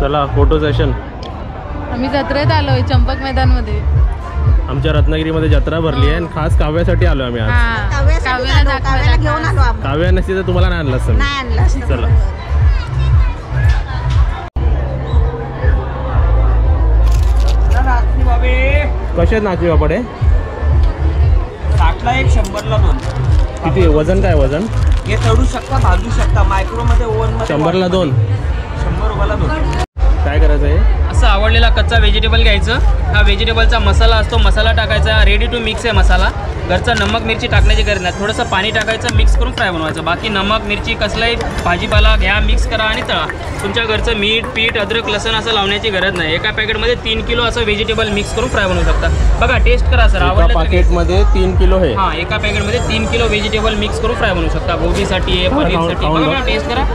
चला photo session. आम्ही जत्रेत आलोय चंपक मैदानमध्ये. आमच्या रत्नागिरीमध्ये जत्रा भरली आहे आणि खास काव्यासाठी आलो आम्ही आज. काव्याला घेऊन आलो आपण. काव्या नसती तर तुम्हाला नाही आणलं असतं. नाही आणलं असतं. चला कसे आहेत नाचणी पापड? 60ला 1, 100ला 2. किती वजन? काय वजन? हे तळू शकता, भाजू शकता, मायक्रो मध्ये, ओव्हन मध्ये. 100ला 2. 100 रुपयाला 2. काय करायचं आहे? असं आवडलेला कच्चा व्हेजिटेबल घ्यायचं. हा व्हेजिटेबलचा मसाला असतो, मसाला टाकायचा. रेडी टू मिक्स आहे मसाला. घरचा नमक मिरची टाकण्याची गरज नाही. थोडंसं पाणी टाकायचं, मिक्स करून फ्राय बनवायचं. बाकी नमक मिरची कसलाही भाजीपाला घ्या, मिक्स करा आणि तळा. तुमच्या घरचं मीठ पीठ अद्रक लसण असं लावण्याची गरज नाही. एका पॅकेटमध्ये 3 किलो असं व्हेजिटेबल मिक्स करून फ्राय बनवू शकता. बघा टेस्ट करा सर. आवडलं पॅकेटमध्ये 3 किलो आहे. हां, एका पॅकेटमध्ये 3 किलो व्हेजिटेबल मिक्स करून फ्राय बनवू शकता. गोबीसाठी आहे, पनीरसाठी. बघा टेस्ट करा.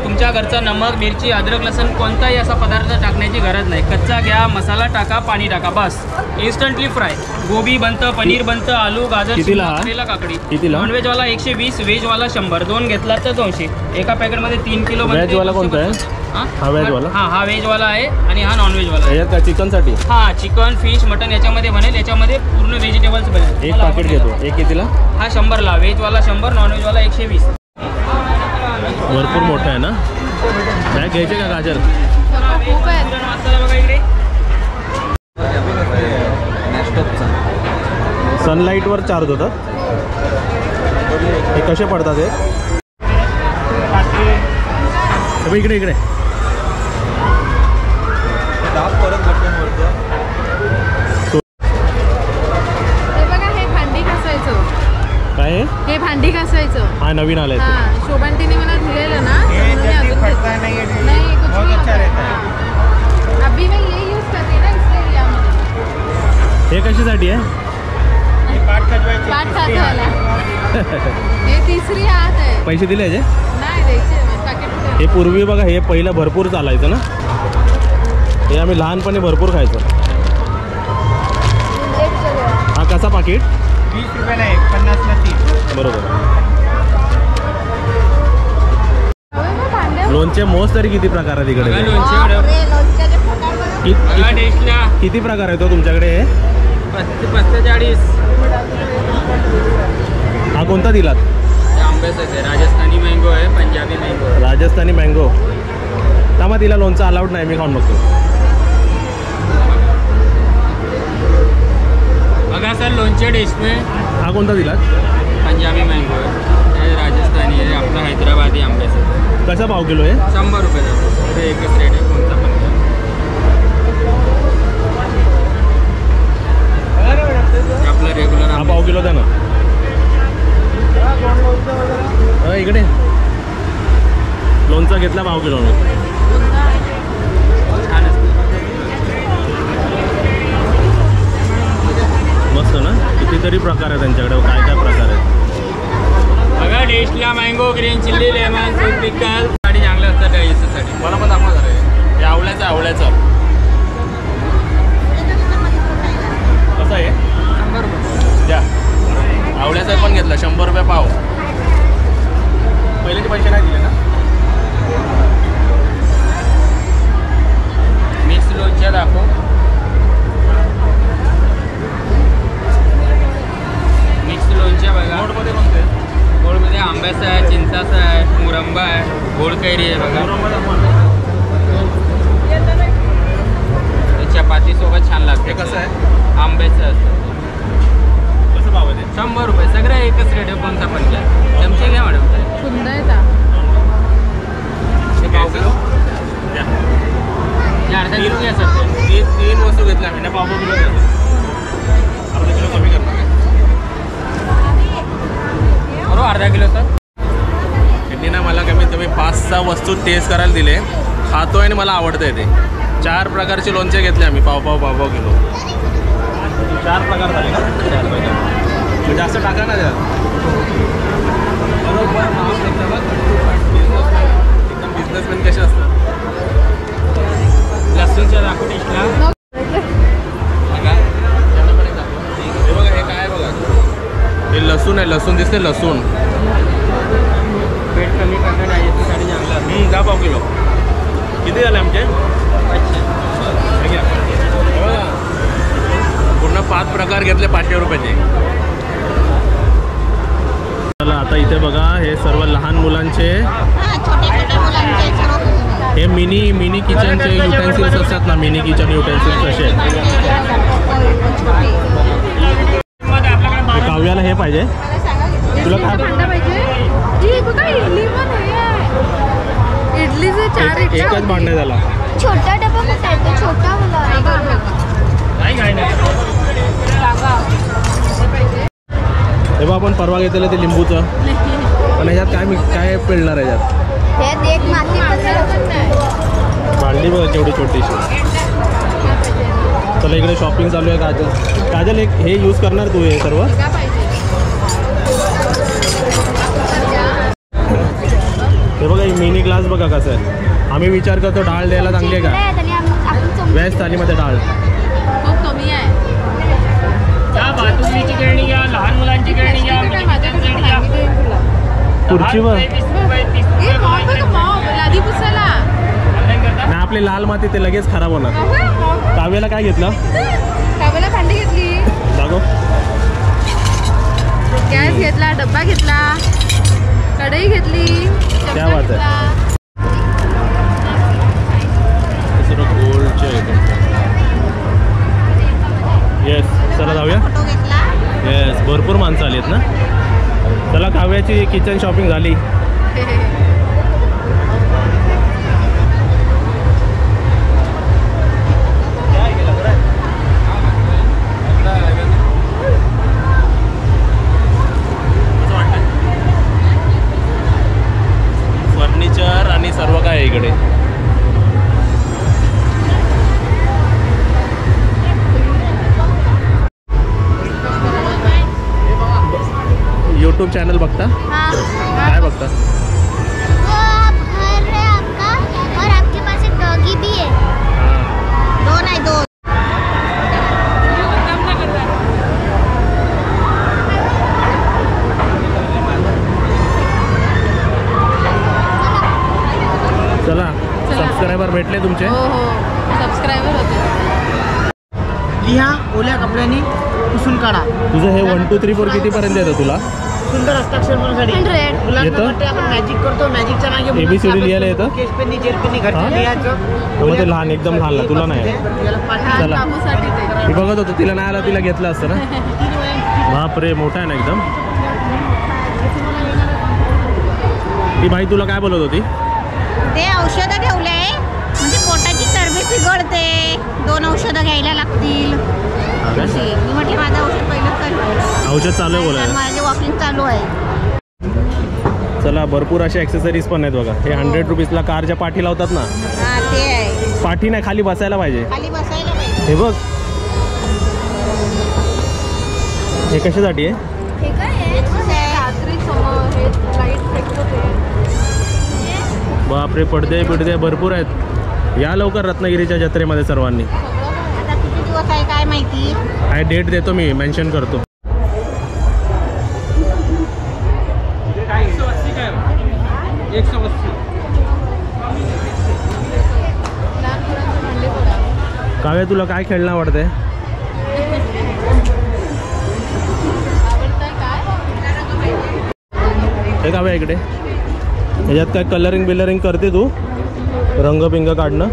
तुमच्या घरचा नमक मिरची अद्रक लसण कोणताही असा पदार्थ टाकण्याची गरज नाही. कच्चा घ्या, मसाला टाका, पाणी टाका, बस इन्स्टंटली फ्राय. गोबी बनतं, पनीर बनतं, आलू गाजर शिमला काकडी. नॉनव्हेजवाला 120, व्हेजवाला 100. 2 घेतला तर 200. एका पॅकेटमध्ये 3 किलो. व्हेजवाला कोणता आहे? हा व्हेजवाला. हा व्हेजवाला आहे आणि हा नॉनव्हेजवाला आहे. याच्यात चिकनसाठी? हा चिकन फिश मटन याच्यामध्ये बनेल. याच्यामध्ये पूर्ण व्हेजिटेबल्स बनेल. एक पॅकेट घेतो. एक कितीला? हा 100ला. व्हेजवाला 100, नॉनव्हेजवाला 120. भरपूर मोठा आहे ना. बॅग घ्यायचे का गाजर? खूप आहे. मसाला बघा इकडे. सनलाईटवर चार्ज होतात. हे कसे पडतात? हे इकडे इकडे काय? हे भांडी घासायचं. हा नवीन आलंय. शोभांतीने मला दिलेलं ना. नहीं कुछ बहुत अच्छा रहता है. अभी मैं ये यूज करती ना इसलिए यामध्ये. हे कशासाठी आहे? पाठ खायला. हे तिसरी हात आहे. पैसे दिले जे? नाही द्यायचे पॅकेट. हे पूर्वी बघा हे पहिलं भरपूर चालायचं ना. हे आम्ही लहानपणी भरपूर खायचो. हा कसा पाकिट? 20 रुपयाला 1, 50ला 3. बरोबर. लोणचे मोज तरी किती प्रकार आहेत इकडे? किती प्रकार आहेत तुमच्याकडे? 45. हा कोणता दिलात? आंब्याचं आहे. राजस्थानी मँगो आहे, पंजाबी मँगो. राजस्थानी मँगो. त्यामुळे तिला लोणचं अलाउड नाही. मी खाऊन बघतो. बघा सर लोणचे डिश में. हा कोणता दिलात? पंजाबी मँगो आहे, राजस्थानी आहे, आपला हैदराबादी आंब्याचं. कसा भाव किलो आहे? 100 रुपये जातो. एकच रेट आहे कोणता पण. आपला रेग्युलर. हा पाव किलो द्या ना. इकडे लोणचा घेतला पाव किलो. छान असतं. मस्त ना. कितीतरी प्रकार आहे त्यांच्याकडे. काय काय प्रकार आहेत बघा. टेस्टला mango, green chilli, lemon, sweet pickle. गाडी चांगल्या असतात डायजेस्टसाठी. मला पण दाखवा जरा. हे आवळ्याचं कसं आहे? 100 रुपये द्या. आवळ्याचा पण घेतला 100 रुपये पाव. पहिल्याचे पैसे नाही दिले ना. मिक्स लोणच्या दाखव. मिक्स लोणच्या बघा. गोडमध्ये कोणते? गोडमध्ये आंब्याचा आहे, चिंचाचा आहे, मुरंबा आहे, गोड कैरी आहे बघा. चपातीसोबत छान लागते. कसं आहे? आंब्याचं असतं. कसं भाव आहे? 100 रुपये. सगळं एकच रेट आहे. कोणता पण घ्या. चमचे घ्या मॅडम. सुंदर आहे का? हे पाव किलो द्या. अर्धा किलो घ्या सर. 3 वस्तू घेतल्या मी. पाव किलो द्या. अर्धा किलो कमी करणार आहे. बरोबर अर्धा किलो सर. त्यांनी ना मला कमीत कमी 5-6 वस्तू टेस्ट करायला दिले. खातोय आणि मला आवडतंय ते. 4 प्रकारचे लोणचे घेतले आम्ही. पाव किलो. 4 प्रकार झाले ना. 4 पाहिजे जास्त टाका ना त्यात. बरोबर. एकदम बिझनेसमॅन कसे असतात. लसूणच्या दाखव टेस्टला. हे बघा. हे काय बघा. हे लसूण आहे. लसूण दिसते. लसूण पेट कमी करणार डायजेस्टसाठी चांगलं. द्या पाव किलो. किती झाले आमचे? हे घ्या. हे बघा. पूर्ण 5 प्रकार घेतले 500 रुपयाचे. चला आता इथे बघा हे सर्व लहान मुलांचे हे मिनी किचनचे युटेन्सिल्स असतात ना, मिनी किचन युटेन्सिल्स असे. काव्याला हे पाहिजे. तुला काय इडलीचे 4 एकच भांडे झाला. छोटा डबा कुठे छोटा मला हे बघ आपण परवा घेतलेलं ते लिंबूचं. पण ह्याच्यात काय पिळणार आहे याच्यात? भांडी बघा केवढी छोटीशी. चला इकडे शॉपिंग चालू आहे. काजल एक हे यूज करणार तू हे सर्व? हे बघा मिनी ग्लास बघा कसं आहे. आम्ही विचार करतो डाळ द्यायला चांगली आहे का? व्हेज थालीमध्ये डाळ खूप कमी आहे. बाथरूमची खेळणी घ्या, लहान मुलांची खेळणी घ्या, खुर्चीवर नाही आपले लाल माती ते लगेच खराब होणार. काव्याला काय घेतलं? काव्याला भांडी घेतली, दाखव. गॅस घेतला, डब्बा घेतला, कढई घेतली, क्या बात आहे. येस चला जाऊया. येस भरपूर माणसं आली आहेत ना. चला काव्याची किचन शॉपिंग झाली. फर्निचर आणि सर्व काय आहे इकडे. यूट्यूब चॅनल बघता? काय बघता? वो आप घर है आपका और आपके पास एक डॉगी भी है. दोन आहे दोन. चला सबस्क्रायबर भेटले तुमचे. हो हो सबस्क्रायबर होते. लिहा ओल्या कपड्यांनी पुसून काढा. तुझं हे 1 2 3 4 कितीपर्यंत येतं तुला? सुंदर हस्ताक्षर बनवण्यासाठी 100 मुलांना वाटते आपण मॅजिक करतो. मॅजिकच्या मागे ABCD लिहायला येतं? केस पेननी जेल पेननी घरच्या लिहायचं. मग ते लहान एकदम लहान तुला नाही. चला. बाबूसाठी ते मी बघत होतो तिला नाही आला, तिला घेतलं असतं ना. बापरे मोठा आहे ना एकदम. ती बाई तुला काय बोलत होती? ते औषधं ठेवलंय म्हणजे पोटाची चरबी पिघळते. 2 औषधं घ्यायला लागतील. मी म्हटलं माझं औषध पहिलं चालू. औषध चालू आहे बोलायला. माझे वॉकिंग चालू आहे. चला भरपूर असे ॲक्सेसरीज पण आहेत बघा. हे 100 रुपीजला कारच्या पाठी लावतात ना. हा ते आहे. पाठी नाही खाली बसायला पाहिजे. खाली बसायला पाहिजे. हे बघ हे कशासाठी आहे? हे काय आहे? रात्री समोर हे लाईट फेकतो ते. बापरे पडदे भरपूर आहेत. या लवकर रत्नागिरीच्या जत्रेमध्ये सर्वांनी. आता किती दिवस आहे काय माहिती. काय डेट देतो मी मेन्शन करतो. काव्या तुला काय खेळणं आवडते? हे काव्या इकडे ह्याच्यात काय कलरिंग बिलरिंग करते तू? रंगबिंग काढणं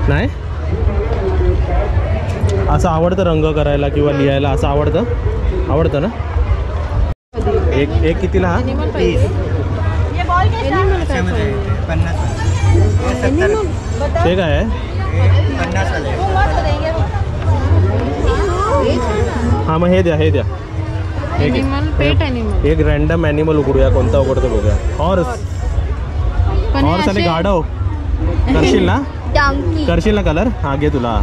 नाही? असं आवडतं रंग करायला किंवा लिहायला असं आवडतं ना? एक कितीला हा? 30. ये बॉल कैसा? 50. ते काय आहे? 50 वाले. हां मग हे द्या एनिमल पेट एनिमल. एक रॅन्डम ॲनिमल उघडूया. कोणता उघडतो बघूया. हॉर्स आणि गाढव करशील ना? डॉंकी. करशील ना कलर? हा घे तुला.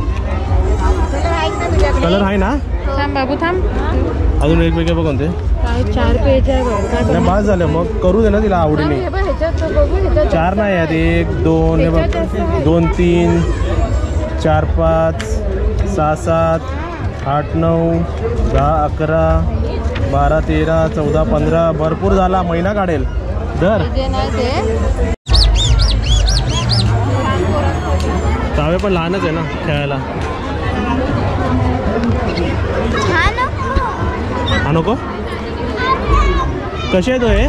कलर आहे ना? थांब बाबू थांब. अजून वेगवेगळे बघ कोणते? काय 4 पेज आहे बघ. काय नाही बस झालं मग करू दे ना तिला आवडीने. हे बघ ह्याच्यात बघू ह्याच्यात 4 नाही आहेत. 1 2 हे बघ 2 3 4 5 6 7 8 9 10 11 12 13 14 15 भरपूर झाला. महिना काढेल. धर जे नाही ते काव्य पण लहानच आहे ना खेळायला. हा नको. कसे आहे तो हे?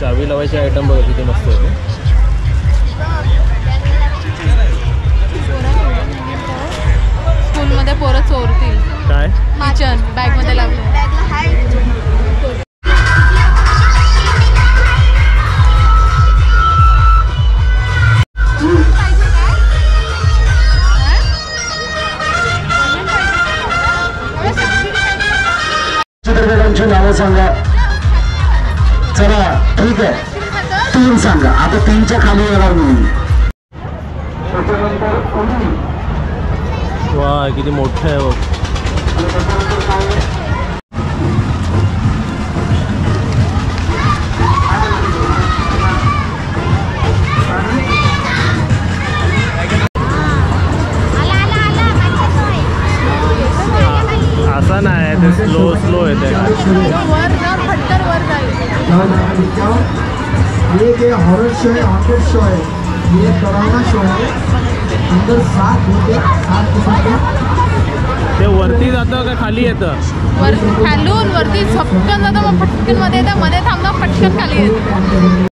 चावी लावायचे आयटम बघा किती मस्त आहे. स्कूलमध्ये पोरं चोरतील. काय किचन बॅगमध्ये लावलं. चित्रपटांची नावं सांगा. चला ठीक आहे 3 सांगा. आता 3च्या खाली येणार नाही. वा किती मोठं आहे बघ. असं नाही ते स्लो स्लो येते. वर जा फटकन वर जाईल. ये हॉरर शो है, हॉन्टेड शो है, ये डरावना शो है. अंदर 7 होते 7 ते वरती जातं का खाली येतं? वर खालून वरती झपकन जातं मग फटकन मध्ये येतं. मध्ये थांबणं फटकन खाली येतं.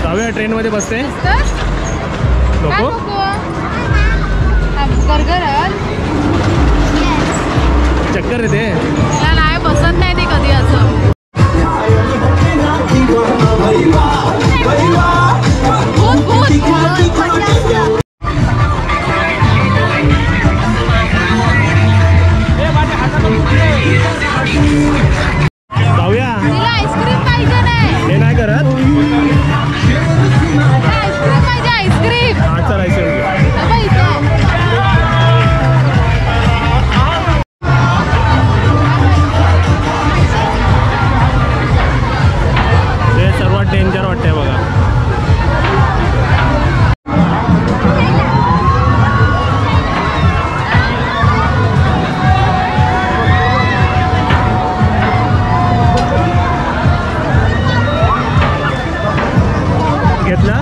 जाऊया ट्रेनमध्ये बसते. नको बर्गर चक्कर येते. तिला नाही बसत नाही ती कधी असं. भूत भूत जाऊया. तिला आईस्क्रीम पाहिजे नाही. हे नाही करत. आईस्क्रीम पाहिजे आईस्क्रीम. हा चल आईस्क्रीम हे सर्वात डेंजर वाटतंय बघा. घेतला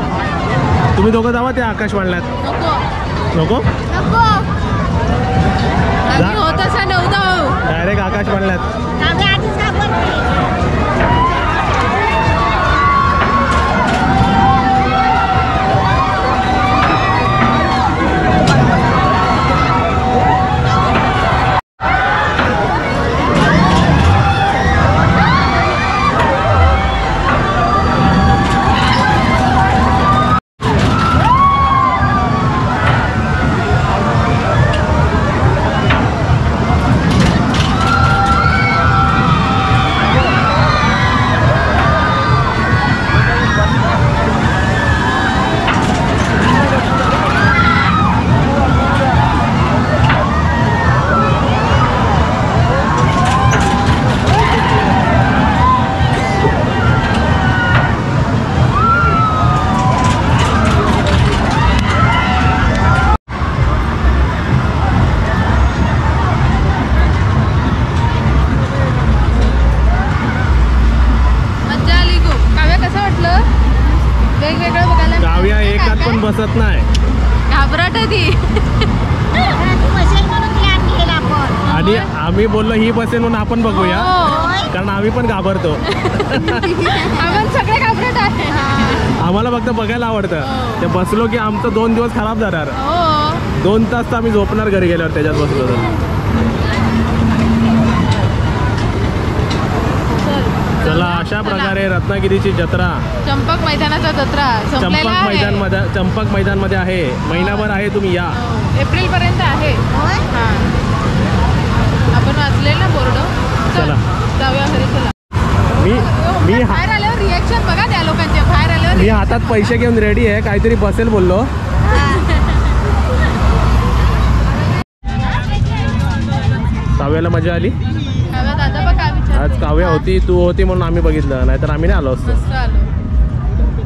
तुम्ही दोघं जावा त्या आकाशवाणीत. नको नको आम्ही होत असा नव्हता. डायरेक्ट आकाशवाणीत. बसत नाही. घाबरट आहे ती. आणि आम्ही बोललो ही बसेल म्हणून आपण बघूया कारण आम्ही पण घाबरतो. आपण सगळे घाबरट आहे. आम्हाला फक्त बघायला आवडतं. ते बसलो की आमचं 2 दिवस खराब जाणार. 2 तास तर आम्ही झोपणार घरी गेल्यावर त्याच्यात बसलो तर. चला अशा प्रकारे रत्नागिरीची जत्रा चंपक मैदानाचा जत्रा चंपक मैदानमध्ये आहे. महिनाभर आहे. तुम्ही या. एप्रिल पर्यंत आहे. आपण वाचले ना बोर्ड. चला जाऊया घरी. चला. मी बाहेर आल्यावर रिएक्शन बघा त्या लोकांचे. बाहेर आल्यावर मी हातात पैसे घेऊन रेडी आहे. काहीतरी बसेल बोललो. काव्याला मजा आली. आज काव्या होती तू होती म्हणून आम्ही बघितलं नाहीतर आम्ही नाही आलो असतो.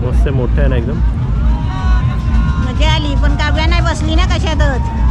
मस्त मोठं आहे ना एकदम. मजा आली पण काव्या नाही बसली ना कशातच.